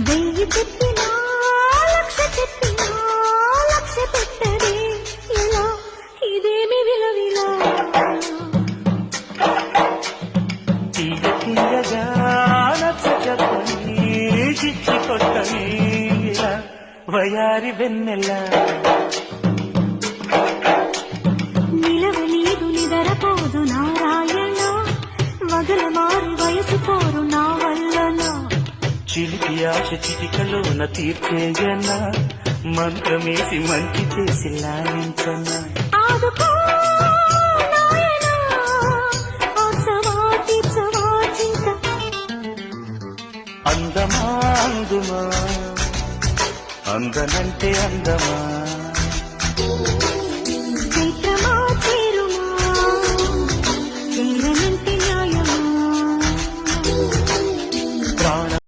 వెయ్యి చెప్పినా లక్ష చెప్పినా లక్ష పెట్టదే ఇలా ఇదేమి విలవిలా తీయ తీయగా నచ్చ చెప్పని చిచ్చి కొట్టని ఇలా వయారి వెన్నెల నిలవలేదు నిదరపోదు నారాయణ వగల మారి వయసు కోరు నా వల్లనా చిలిపి ఆశ చిటికలోన తీర్చేయన మంత్రమేసి మంచి చేసి లాలించన ఆదుకో నాయనా ఆసవాటి చవాచింత అందమా అందుమా అందనంటే అందమా